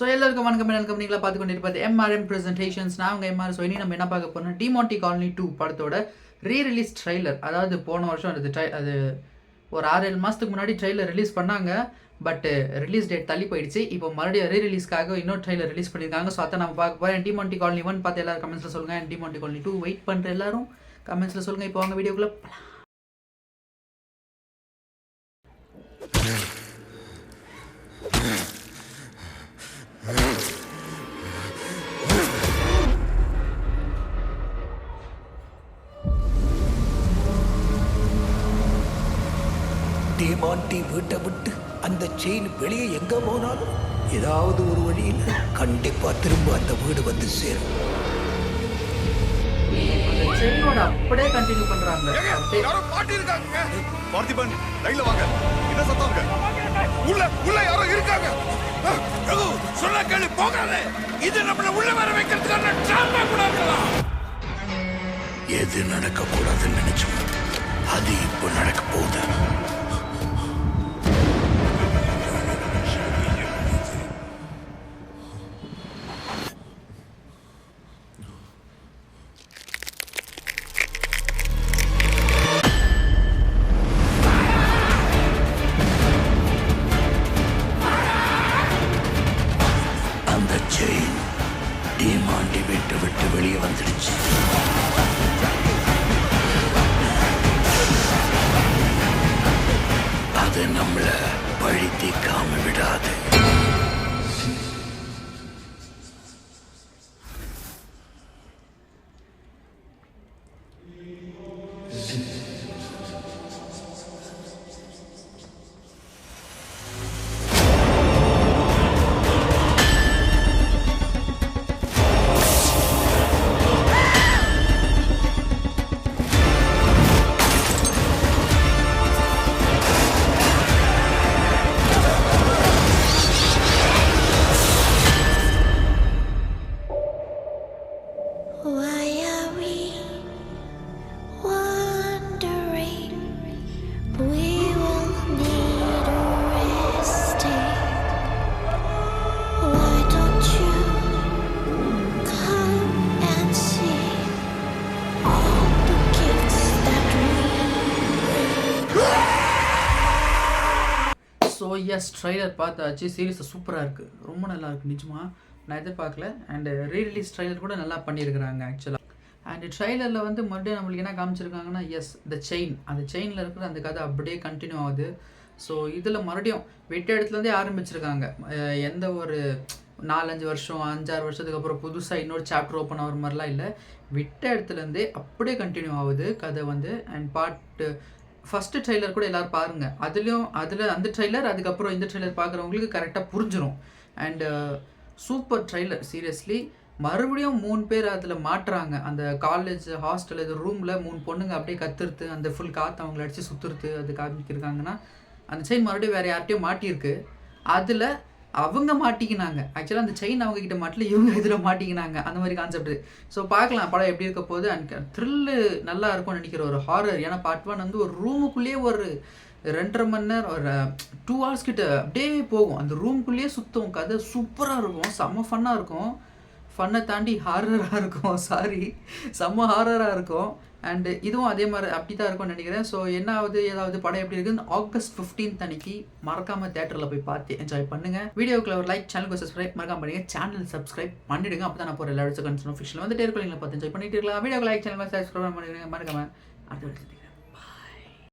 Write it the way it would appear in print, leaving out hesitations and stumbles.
So எல்லாருக்கும் வணக்கம் நீங்களா பார்த்து கொண்டு இருப்பது MRM ப்ரெசன்டேஷன்ஸ். நான் உங்கள் MR. ஸோ இனி நம்ம என்ன பார்க்க போகிறோம், டிமான்டி காலனி 2 படத்தோட ரீரிலீஸ் ட்ரைலர். அதாவது போன வருஷம் அது ஒரு 6-7 மாதத்துக்கு முன்னாடி ட்ரைலர் ரிலீஸ் பண்ணாங்க. பட் ரிலீஸ் டேட் தள்ளி போயிடுச்சு. இப்போ மறுபடியும் ரீரிலீஸ்க்காக இன்னொரு ட்ரைலர் ரிலீஸ் பண்ணியிருக்காங்க. ஸோ அதை நம்ம பார்க்க போகிறேன். டிமான்டி காலனி 1 பார்த்து எல்லாரும் கமெண்ட்ஸில் சொல்லுங்கள். டிமான்டி காலனி 2 வெயிட் பண்ணுற எல்லாரும் கமெண்ட்ஸில் சொல்லுங்கள். இப்போ வாங்க வீடியோக்குள்ளே டிமான்டி வீட்டை விட்டு அந்த செயின் வெளியே எங்க போனாலும் ஏதாவது ஒரு வழியில் கண்டிப்பா திரும்ப அந்த வீடு வந்து சேரும். அப்படியே கண்டினியூ பண்றாங்க. யாரோ பாட்டி இருக்காங்க. பார்த்திபன் லைன்ல வாங்க. என்ன சத்தம்ங்க? உள்ள யாரோ இருக்காங்க. சொல்ல கேளு போகாத. இது நம்மள உள்ள வர வைக்கிறதுக்கான ட்ராமா கூட இருக்கலாம். எது நடக்க கூடாதுன்னு நினைச்சோம் அது இப்போ நடக்க போகுது. டிமான்டி வீட்டை விட்டு வெளியே வந்துடுச்சு. அது நம்மள பழி தீர்க்காம விடாது. Why are we wandering? We will need a resting. Why don't you come and see all the gifts that we bring? So yes, trailer பார்த்தாச்சு. சீரிஸ் சூப்பராக இருக்குது, ரொம்ப நல்லா இருக்குது. நிஜமாக நான் எதிர்பார்க்கல. அண்டு ரீரிலீஸ் ட்ரைலர் கூட நல்லா பண்ணியிருக்கிறாங்க ஆக்சுவலாக. அண்டு ட்ரைலரில் வந்து மறுபடியும் நம்மளுக்கு என்ன காமிச்சிருக்காங்கன்னா, எஸ் த செயின், அந்த செயினில் இருக்கிற அந்த கதை அப்படியே கண்டினியூ ஆகுது. ஸோ இதில் மறுபடியும் விட்ட இடத்துலேருந்தே ஆரம்பிச்சிருக்காங்க. எந்த ஒரு 4-5 வருஷம் 5-6 வருஷத்துக்கு அப்புறம் புதுசாக இன்னொரு சாப்டர் ஓப்பன் ஆகிற மாதிரிலாம் இல்லை. விட்ட இடத்துலேருந்தே அப்படியே கண்டினியூ ஆகுது கதை வந்து. அண்ட் ஃபஸ்ட்டு ட்ரைலர் கூட எல்லோரும் பாருங்கள். அதில் அந்த ட்ரைலர், அதுக்கப்புறம் இந்த ட்ரைலர் பார்க்குறவங்களுக்கு கரெக்டாக புரிஞ்சிடும். And super trailer seriously. மறுபடியும் 3 பேர் அதில் மாட்டுறாங்க. அந்த காலேஜ் ஹாஸ்டல் இது ரூமில் 3 பொண்ணுங்க அப்படியே கத்துறது, அந்த ஃபுல் காற்று அவங்கள அடித்து சுற்றுறது, அது காமிக்கிருக்காங்கன்னா அந்த செயின் மறுபடியும் வேறு யார்ட்டையும் மாட்டியிருக்கு. அதில் அவங்க மாட்டிக்கினாங்க. ஆக்சுவலாக அந்த செயின் அவங்கக்கிட்ட மாட்டல, இவங்க இதில் மாட்டிக்கினாங்க. அந்த மாதிரி கான்செப்ட். ஸோ பார்க்கலாம் படம் எப்படி இருக்க போகுது. அண்ட் த்ரில்லு நல்லா இருக்கும்னு நினைக்கிற ஒரு ஹாரர். ஏன்னா பார்ட் 1 வந்து ஒரு ரூமுக்குள்ளேயே ஒரு 2.5 மணி நேரம், ஒரு 2 hours கிட்ட அப்படியே போகும். அந்த ரூம்குள்ளேயே சுற்றும். கதை சூப்பராக இருக்கும், செம்ம ஃபன்னாக இருக்கும். ஃபன்னை தாண்டி ஹாரராக இருக்கும். செம்ம ஹாரராக இருக்கும். அண்டு இதுவும் அதே மாதிரி அப்படி தான் இருக்கும்னு நினைக்கிறேன். ஸோ ஏதாவது படம் எப்படி இருக்குன்னு August 15th அன்னைக்கு மறக்காமல் தேட்டரில் போய் பார்த்து என்ஜாய் பண்ணுங்கள். வீடியோக்குள்ள ஒரு லைக், சேனலுக்கு சப்ஸ்கிரைப் மறக்காம பண்ணுங்கள். சேனல் சப்ஸ்கிரைப் பண்ணிவிடுங்க. அப்போ தான் நான் போகிற எல்லா இடத்துக்கும் நோட்டிஃபிகேஷன் வந்துட்டே இருக்கும். நீங்கள் பார்த்து என்ஜாய் பண்ணிட்டு இருக்கலாம். வீடியோக்கு லைக், சேனல் சப்ஸ்கிரைப் பண்ணிடுங்க மறக்காம. அடுத்த